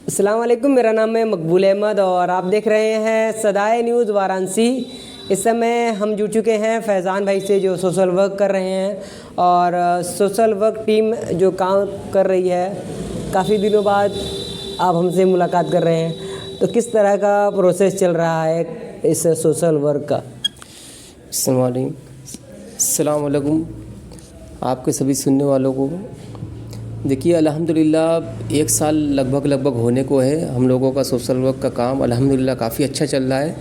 अस्सलाम वालेकुम, मेरा नाम है मकबूल अहमद और आप देख रहे हैं सदाए न्यूज़ वाराणसी। इस समय हम जुड़ चुके हैं फैज़ान भाई से जो सोशल वर्क कर रहे हैं और सोशल वर्क टीम जो काम कर रही है। काफ़ी दिनों बाद आप हमसे मुलाकात कर रहे हैं, तो किस तरह का प्रोसेस चल रहा है इस सोशल वर्क का? अस्सलाम वालेकुम आपके सभी सुनने वालों को। देखिए अल्हम्दुलिल्लाह 1 साल लगभग होने को है। हम लोगों का सोशल वर्क का काम अल्हम्दुलिल्लाह काफ़ी अच्छा चल रहा है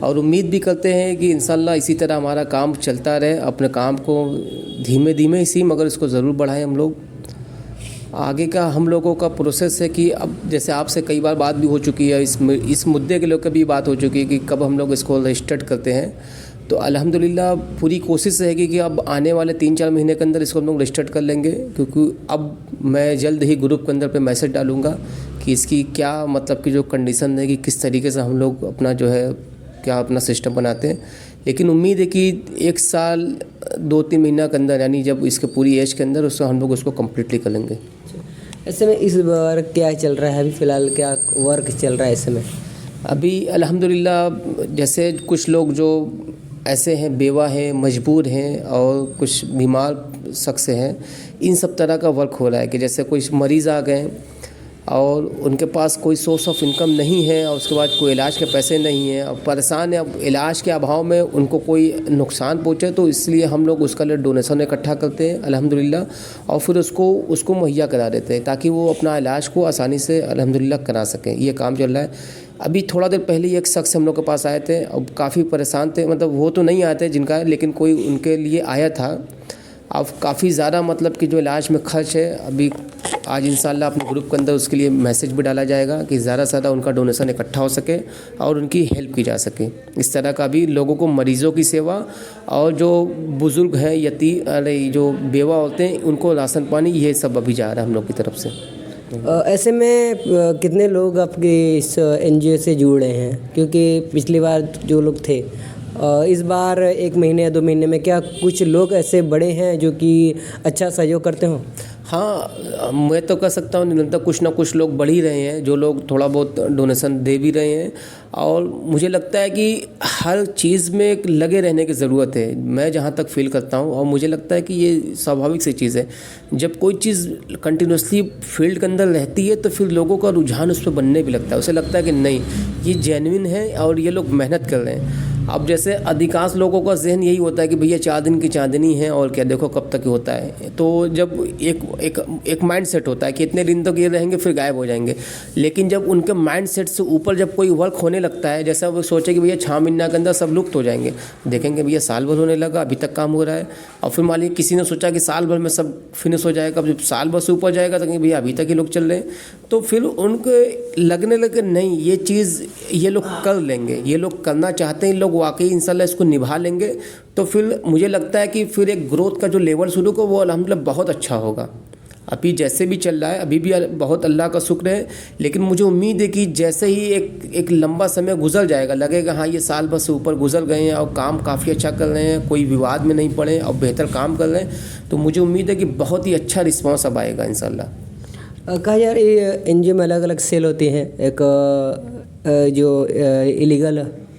और उम्मीद भी करते हैं कि इंशाअल्लाह इसी तरह हमारा काम चलता रहे। अपने काम को धीमे धीमे ही सही मगर इसको ज़रूर बढ़ाएं। हम लोग आगे का हम लोगों का प्रोसेस है कि अब जैसे आपसे कई बार बात भी हो चुकी है, इस मुद्दे के लेकर भी बात हो चुकी है कि कब हम लोग इसको रजिस्टर्ड करते हैं। तो अल्हम्दुलिल्लाह पूरी कोशिश रहेगी कि अब आने वाले 3-4 महीने के अंदर इसको हम लोग रजिस्टर्ड कर लेंगे, क्योंकि अब मैं जल्द ही ग्रुप के अंदर पे मैसेज डालूँगा कि इसकी क्या मतलब की जो कंडीशन है कि किस तरीके से हम लोग अपना जो है क्या अपना सिस्टम बनाते हैं। लेकिन उम्मीद है कि 1 साल 2-3 महीना के अंदर यानी जब इसके पूरी एज के अंदर उसको हम लोग उसको कम्प्लीटली कर लेंगे। ऐसे में इस बार क्या चल रहा है, अभी फ़िलहाल क्या वर्क चल रहा है इस समय? अभी अल्हम्दुलिल्लाह जैसे कुछ लोग जो ऐसे हैं बेवा हैं, मजबूर हैं और कुछ बीमार शख्स हैं, इन सब तरह का वर्क हो रहा है कि जैसे कोई मरीज़ आ गए और उनके पास कोई सोर्स ऑफ इनकम नहीं है और उसके बाद कोई इलाज के पैसे नहीं हैं और परेशान है। अब इलाज के अभाव में उनको कोई नुकसान पहुँचे तो इसलिए हम लोग उसका लिए डोनेशन इकट्ठा करते हैं अल्हम्दुलिल्लाह और फिर उसको मुहैया करा देते हैं ताकि वो अपना इलाज को आसानी से अल्हम्दुलिल्लाह करा सकें। ये काम चल रहा है। अभी थोड़ा देर पहले ही एक शख्स हम लोग के पास आए थे और काफ़ी परेशान थे, मतलब वो तो नहीं आते जिनका, लेकिन कोई उनके लिए आया था। अब काफ़ी ज़्यादा मतलब कि जो इलाज में खर्च है, अभी आज इंशाल्लाह अपने ग्रुप के अंदर उसके लिए मैसेज भी डाला जाएगा कि ज़्यादा से ज़्यादा उनका डोनेशन इकट्ठा हो सके और उनकी हेल्प की जा सके। इस तरह का भी लोगों को मरीज़ों की सेवा और जो बुज़ुर्ग हैं जो बेवा होते हैं उनको राशन पानी, ये सब अभी जा रहा है हम लोग की तरफ से। ऐसे में कितने लोग आपके इस एनजीओ से जुड़े हैं? क्योंकि पिछली बार जो लोग थे, इस बार 1 महीने या 2 महीने में क्या कुछ लोग ऐसे बड़े हैं जो कि अच्छा सहयोग करते हों? हाँ, मैं तो कह सकता हूँ निरंतर कुछ ना कुछ लोग बढ़ ही रहे हैं, जो लोग थोड़ा बहुत डोनेशन दे भी रहे हैं और मुझे लगता है कि हर चीज़ में एक लगे रहने की ज़रूरत है। मैं जहाँ तक फील करता हूँ और मुझे लगता है कि ये स्वाभाविक सी चीज़ है। जब कोई चीज़ कंटिन्यूसली फील्ड के अंदर रहती है तो फिर लोगों का रुझान उस पर बनने भी लगता है। उसे लगता है कि नहीं, ये जेन्युइन है और ये लोग मेहनत कर रहे हैं। अब जैसे अधिकांश लोगों का ज़हन यही होता है कि भैया 4 दिन की चांदनी है और क्या देखो कब तक होता है। तो जब एक माइंड सेट होता है कि इतने दिन तक ये रहेंगे फिर गायब हो जाएंगे, लेकिन जब उनके माइंड सेट से ऊपर जब कोई वर्क होने लगता है, जैसा वो सोचे कि भैया 6 महीना के अंदर सब लुप्त हो जाएंगे, देखेंगे भैया साल भर होने लगा, अभी तक काम हो रहा है। और फिर मान लीजिए किसी ने सोचा कि साल भर में सब फिनिश हो जाएगा, जब साल भर से ऊपर जाएगा तो कहेंगे भैया अभी तक ही लोग चल रहे हैं। तो फिर उनके लगने लगे नहीं, ये चीज़ ये लोग कर लेंगे, ये लोग करना चाहते हैं, लोग वाकई इंशाल्लाह इसको निभा लेंगे। तो फिर मुझे लगता है कि फिर एक ग्रोथ का जो लेवल शुरू को वो अल्हम्दुलिल्लाह बहुत अच्छा होगा। अभी जैसे भी चल रहा है अभी भी बहुत अल्लाह का शुक्र है, लेकिन मुझे उम्मीद है कि जैसे ही एक लंबा समय गुजर जाएगा, लगेगा हाँ ये साल भर से ऊपर गुजर गए हैं और काम काफ़ी अच्छा कर रहे हैं, कोई विवाद में नहीं पड़े और बेहतर काम कर रहे हैं, तो मुझे उम्मीद है कि बहुत ही अच्छा रिस्पॉन्स अब आएगा इंशाल्लाह। कहा यार ये एनजीओ में अलग अलग सेल होती हैं, एक जो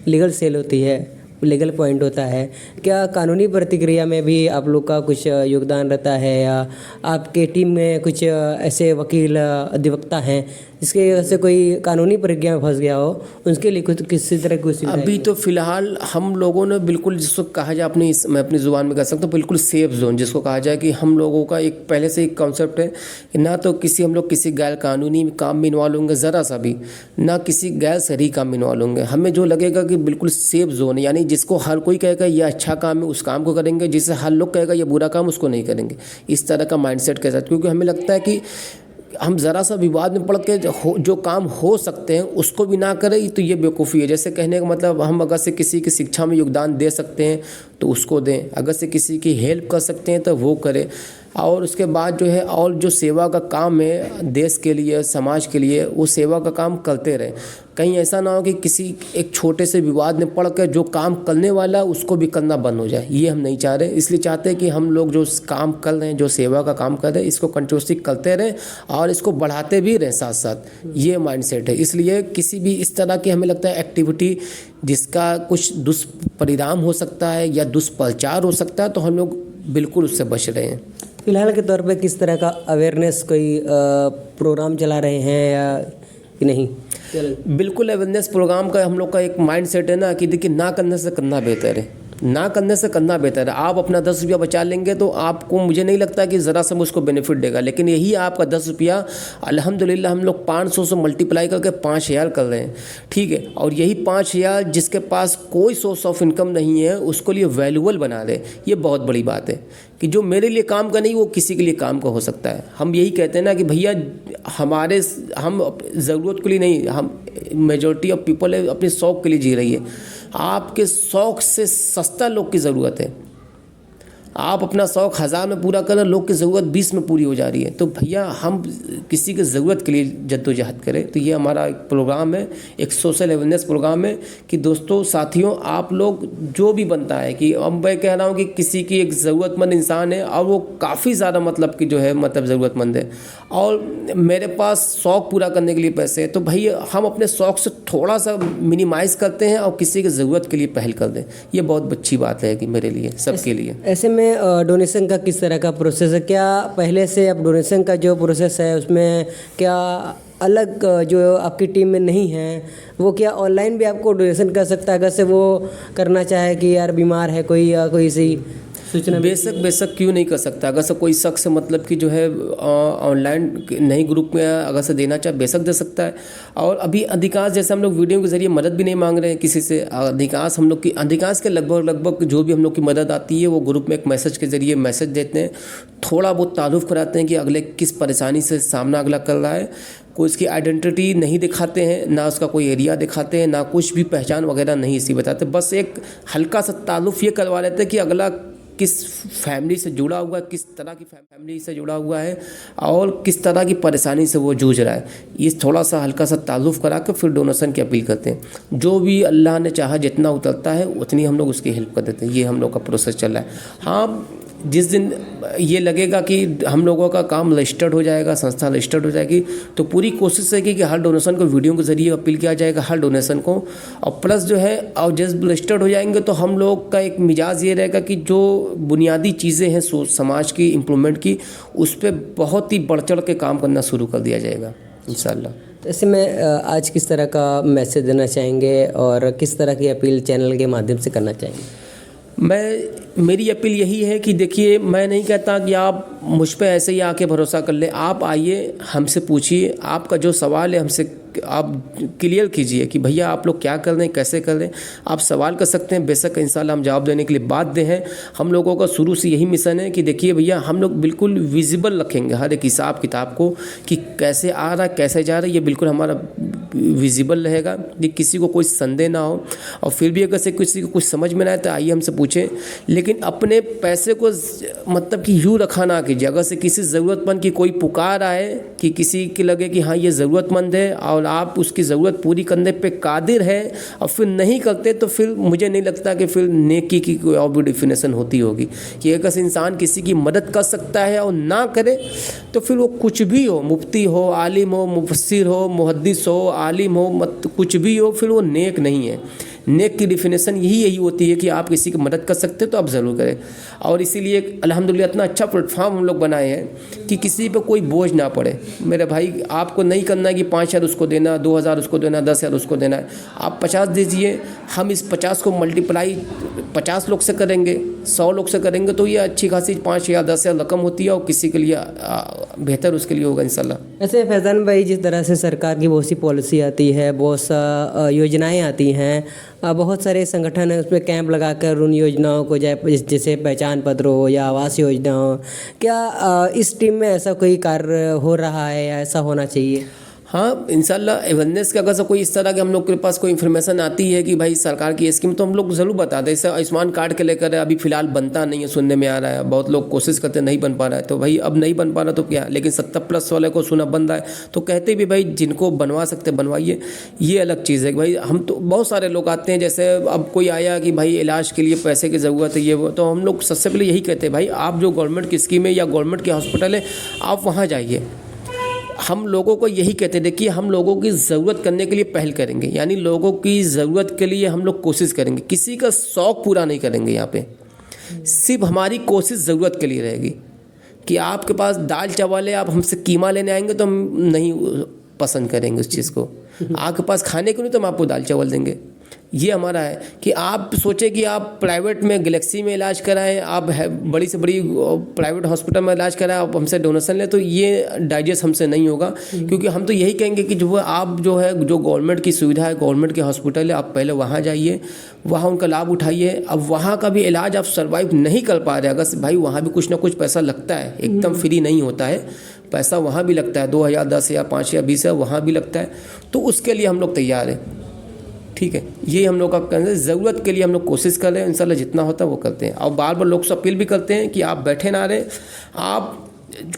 लीगल सेल होती है, लीगल पॉइंट होता है। क्या कानूनी प्रतिक्रिया में भी आप लोग का कुछ योगदान रहता है या आपके टीम में कुछ ऐसे वकील अधिवक्ता हैं जिसके वजह से कोई कानूनी प्रक्रिया में फंस गया हो, उसके लिए कुछ किसी तरह की कुछ? अभी तो फ़िलहाल हम लोगों ने बिल्कुल जिसको कहा जाए मैं अपनी ज़ुबान में कह सकता हूँ बिल्कुल सेफ जोन जिसको कहा जाए, कि हम लोगों का एक पहले से एक कॉन्सेप्ट है कि ना तो हम लोग किसी गैर कानूनी काम में इन्वॉल्व होंगे ज़रा सा भी, ना किसी गैर सही काम में इन्वॉल्व होंगे। हमें जो लगेगा कि बिल्कुल सेफ जोन है, यानी जिसको हर कोई कहेगा ये अच्छा काम है उस काम को करेंगे, जिससे हर लोग कहेगा ये बुरा काम उसको नहीं करेंगे, इस तरह का माइंडसेट के साथ। क्योंकि हमें लगता है कि हम ज़रा सा विवाद में पड़ के जो काम हो सकते हैं उसको भी ना करें तो ये बेवकूफ़ी है। जैसे कहने का मतलब हम अगर से किसी की शिक्षा में योगदान दे सकते हैं तो उसको दें, अगर से किसी की हेल्प कर सकते हैं तो वो करें। और उसके बाद जो है और जो सेवा का काम है देश के लिए, समाज के लिए, वो सेवा का काम करते रहें। कहीं ऐसा ना हो कि किसी एक छोटे से विवाद में पड़ कर जो काम करने वाला है उसको भी करना बंद हो जाए, ये हम नहीं चाह रहे। इसलिए चाहते हैं कि हम लोग जो काम कर रहे हैं, जो सेवा का काम कर रहे हैं, इसको कंटिन्यूसली करते रहें और इसको बढ़ाते भी रहें साथ साथ, ये माइंडसेट है। इसलिए किसी भी इस तरह की हमें लगता है एक्टिविटी जिसका कुछ दुष्परिणाम हो सकता है या दुष्प्रचार हो सकता है, तो हम लोग बिल्कुल उससे बच रहे हैं। फिलहाल के तौर पे किस तरह का अवेयरनेस कोई प्रोग्राम चला रहे हैं या कि नहीं? बिल्कुल अवेयरनेस प्रोग्राम का हम लोग का एक माइंड सेट है ना कि देखिए ना करने से करना बेहतर है, ना करने से करना बेहतर है। आप अपना 10 रुपया बचा लेंगे तो आपको, मुझे नहीं लगता कि ज़रा सा मुझको बेनिफिट देगा, लेकिन यही आपका 10 रुपया अल्हम्दुलिल्लाह हम लोग 500 से मल्टीप्लाई करके 5000 कर रहे हैं, ठीक है। और यही 5000 जिसके पास कोई सोर्स ऑफ इनकम नहीं है उसको लिए वैल्यूबल बना दे, ये बहुत बड़ी बात है कि जो मेरे लिए काम का नहीं वो किसी के लिए काम का हो सकता है। हम यही कहते हैं ना कि भैया हम ज़रूरत के लिए नहीं, हम मेजॉरिटी ऑफ पीपल है अपने शौक़ के लिए जी रही है। आपके शौक़ से सस्ता लोग की ज़रूरत है। आप अपना शौक़ 1000 में पूरा करें, लोग की ज़रूरत 20 में पूरी हो जा रही है। तो भैया हम किसी की ज़रूरत के लिए जद्दोजहद करें। तो ये हमारा एक प्रोग्राम है, एक सोशल अवेयरनेस प्रोग्राम है कि दोस्तों साथियों आप लोग जो भी बनता है कि अब मैं कह रहा हूँ कि किसी की एक ज़रूरतमंद इंसान है और वो काफ़ी ज़्यादा मतलब कि जो है मतलब ज़रूरतमंद है और मेरे पास शौक़ पूरा करने के लिए पैसे हैं, तो भैया हम अपने शौक़ से थोड़ा सा मिनिमाइज़ करते हैं और किसी की ज़रूरत के लिए पहल कर दें। ये बहुत अच्छी बात है कि मेरे लिए, सबके लिए। ऐसे में डोनेशन का किस तरह का प्रोसेस है? क्या पहले से अब डोनेशन का जो प्रोसेस है उसमें क्या अलग जो आपकी टीम में नहीं है वो क्या ऑनलाइन भी आपको डोनेशन कर सकता है अगर से वो करना चाहे कि यार बीमार है कोई या कोई सी सूचना? बेशक क्यों नहीं कर सकता। अगर से कोई शख्स मतलब कि जो है ऑनलाइन नहीं ग्रुप में अगर से देना चाहे बेशक दे सकता है। और अभी अधिकांश जैसे हम लोग वीडियो के ज़रिए मदद भी नहीं मांग रहे हैं किसी से, अधिकांश के लगभग जो भी हम लोग की मदद आती है वो ग्रुप में एक मैसेज के ज़रिए मैसेज देते हैं, थोड़ा बहुत तारुफ कराते हैं कि अगले किस परेशानी से सामना अगला कर रहा है। कोई उसकी आइडेंटिटी नहीं दिखाते हैं, ना उसका कोई एरिया दिखाते हैं, ना कुछ भी पहचान वगैरह नहीं इसी बताते, बस एक हल्का सा तारुफ ये करवा लेते हैं कि अगला किस फैमिली से जुड़ा हुआ है, किस तरह की फैमिली से जुड़ा हुआ है और किस तरह की परेशानी से वो जूझ रहा है। ये थोड़ा सा हल्का सा ताल्लुफ़ करा कर फिर डोनेशन की अपील करते हैं। जो भी अल्लाह ने चाहा जितना उतरता है उतनी हम लोग उसकी हेल्प कर देते हैं। ये हम लोग का प्रोसेस चल रहा है। हाँ, जिस दिन ये लगेगा कि हम लोगों का काम रजिस्टर्ड हो जाएगा, संस्था रजिस्टर्ड हो जाएगी, तो पूरी कोशिश है कि हर डोनेशन को वीडियो के ज़रिए अपील किया जाएगा, हर डोनेशन को। और प्लस जो है और जब रजिस्टर्ड हो जाएंगे तो हम लोग का एक मिजाज ये रहेगा कि जो बुनियादी चीज़ें हैं समाज की इम्प्रूवमेंट की, उस पर बहुत ही बढ़ चढ़ के काम करना शुरू कर दिया जाएगा इंशाल्लाह। ऐसे में आज किस तरह का मैसेज देना चाहेंगे और किस तरह की अपील चैनल के माध्यम से करना चाहेंगे? मेरी अपील यही है कि देखिए, मैं नहीं कहता कि आप मुझ पे ऐसे ही आके भरोसा कर ले। आप आइए, हमसे पूछिए, आपका जो सवाल है हमसे आप क्लियर कीजिए कि भैया आप लोग क्या कर रहे हैं, कैसे कर रहे हैं। आप सवाल कर सकते हैं, बेशक इंशाल्लाह हम जवाब देने के लिए बाध्य हैं। हम लोगों का शुरू से यही मिशन है कि देखिए भैया, हम लोग बिल्कुल विजिबल रखेंगे हर एक हिसाब किताब को कि कैसे आ रहा है, कैसे जा रहा है, ये बिल्कुल हमारा विजिबल रहेगा कि किसी को कोई संदेह ना हो। और फिर भी अगर से किसी को कुछ समझ में ना आए तो आइए हमसे पूछें, लेकिन अपने पैसे को मतलब कि यूँ रखा ना कीजिए। अगर से किसी ज़रूरतमंद की कोई पुकार आए कि किसी की लगे कि हाँ ये ज़रूरतमंद है और आप उसकी ज़रूरत पूरी करने पे कादिर है और फिर नहीं करते, तो फिर मुझे नहीं लगता कि फिर नेकी की कोई और भी डेफिनेशन होती होगी कि अगर इंसान किसी की मदद कर सकता है और ना करे तो फिर वो कुछ भी हो, मुफ्ती हो, आलिम हो, मुफस्सिर हो, मुहद्दिस हो, आलिम हो, कुछ भी हो, फिर वो नेक नहीं है। नेक की डिफिनेशन यही होती है कि आप किसी की मदद कर सकते हो तो आप ज़रूर करें। और इसीलिए अल्हम्दुलिल्लाह इतना अच्छा प्लेटफॉर्म हम लोग बनाए हैं कि किसी पे कोई बोझ ना पड़े। मेरे भाई, आपको नहीं करना है कि 5000 उसको देना, 2000 उसको देना, 10,000 उसको देना है। आप 50 दीजिए, हम इस 50 को मल्टीप्लाई 50 लोग से करेंगे, 100 लोग से करेंगे तो ये अच्छी खासी 5,000 10,000 रकम होती है और किसी के लिए बेहतर उसके लिए होगा इंशाल्लाह। ऐसे फैज़ान भाई, जिस तरह से सरकार की बहुत सी पॉलिसी आती है, बहुत सा योजनाएं आती हैं, बहुत सारे संगठन हैं उसमें कैंप लगाकर उन योजनाओं को जैसे पहचान पत्र हो या आवास योजना हो, क्या इस टीम में ऐसा कोई कार्य हो रहा है या ऐसा होना चाहिए? हाँ इंशाल्लाह अवेयरनेस का अगर से कोई इस तरह के हम लोग के पास कोई इन्फॉर्मेशन आती है कि भाई सरकार की स्कीम, तो हम लोग ज़रूर बताते हैं। जैसे आयुष्मान कार्ड के लेकर अभी फ़िलहाल बनता नहीं है, सुनने में आ रहा है, बहुत लोग कोशिश करते हैं नहीं बन पा रहा है, तो भाई अब नहीं बन पा रहा तो क्या, लेकिन 70+ वाले को सुना बन रहा है, तो कहते भी भाई जिनको बनवा सकते बनवाइए। ये अलग चीज़ है कि भाई हम तो बहुत सारे लोग आते हैं, जैसे अब कोई आया कि भाई इलाज के लिए पैसे की ज़रूरत है ये वो, तो हम लोग सबसे पहले यही कहते हैं भाई आप जो गवर्नमेंट की स्कीम है या गवर्नमेंट के हॉस्पिटल है आप वहाँ जाइए। हम लोगों को यही कहते हैं, देखिए हम लोगों की ज़रूरत करने के लिए पहल करेंगे, यानी लोगों की ज़रूरत के लिए हम लोग कोशिश करेंगे, किसी का शौक़ पूरा नहीं करेंगे। यहाँ पे सिर्फ हमारी कोशिश ज़रूरत के लिए रहेगी कि आपके पास दाल चावल है, आप हमसे कीमा लेने आएंगे तो हम नहीं पसंद करेंगे उस चीज़ को। आपके पास खाने को नहीं तो हम आपको दाल चावल देंगे। ये हमारा है कि आप सोचें कि आप प्राइवेट में गैलेक्सी में इलाज कराएं, आप बड़ी से बड़ी प्राइवेट हॉस्पिटल में इलाज कराएं, आप हमसे डोनेशन लें, तो ये डाइजेस्ट हमसे नहीं होगा। क्योंकि हम तो यही कहेंगे कि जो आप जो है जो गवर्नमेंट की सुविधा है, गवर्नमेंट के हॉस्पिटल है, आप पहले वहाँ जाइए, वहाँ उनका लाभ उठाइए। अब वहाँ का भी इलाज आप सर्वाइव नहीं कर पा रहे, अगर भाई वहाँ भी कुछ ना कुछ पैसा लगता है, एकदम फ्री नहीं होता है, पैसा वहाँ भी लगता है, 2000, 10,000, 5,000, 20,000 वहाँ भी लगता है, तो उसके लिए हम लोग तैयार हैं। ठीक है, ये हम लोग का कहना है, ज़रूरत के लिए हम लोग कोशिश कर रहे हैं, इंशाल्लाह जितना होता है वो करते हैं। और बार बार लोग से अपील भी करते हैं कि आप बैठे ना रहे, आप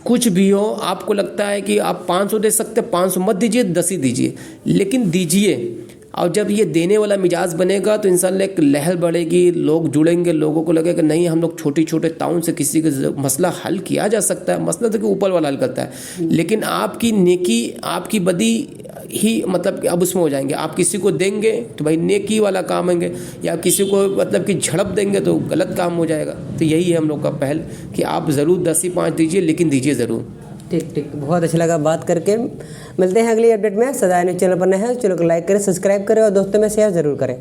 कुछ भी हो, आपको लगता है कि आप 500 दे सकते हैं, 500 मत दीजिए, 10 ही दीजिए, लेकिन दीजिए। और जब ये देने वाला मिजाज बनेगा तो इंशाल्लाह एक लहर बढ़ेगी, लोग जुड़ेंगे, लोगों को लगेगा नहीं हम लोग छोटे छोटे ताउन से किसी का मसला हल किया जा सकता है। मसला तो कि ऊपर वाला हल करता है, लेकिन आपकी नेकी आपकी बदी ही मतलब कि अब उसमें हो जाएंगे। आप किसी को देंगे तो भाई नेकी वाला काम होंगे, या किसी को मतलब कि झड़प देंगे तो गलत काम हो जाएगा। तो यही है हम लोग का पहल कि आप ज़रूर 10 ही 5 दीजिए, लेकिन दीजिए ज़रूर। ठीक ठीक, बहुत अच्छा लगा बात करके। मिलते हैं अगली अपडेट में। सदाए न्यूज़ चैनल पर नए हैं, चैनल को लाइक करें, सब्सक्राइब करें और दोस्तों में शेयर ज़रूर करें।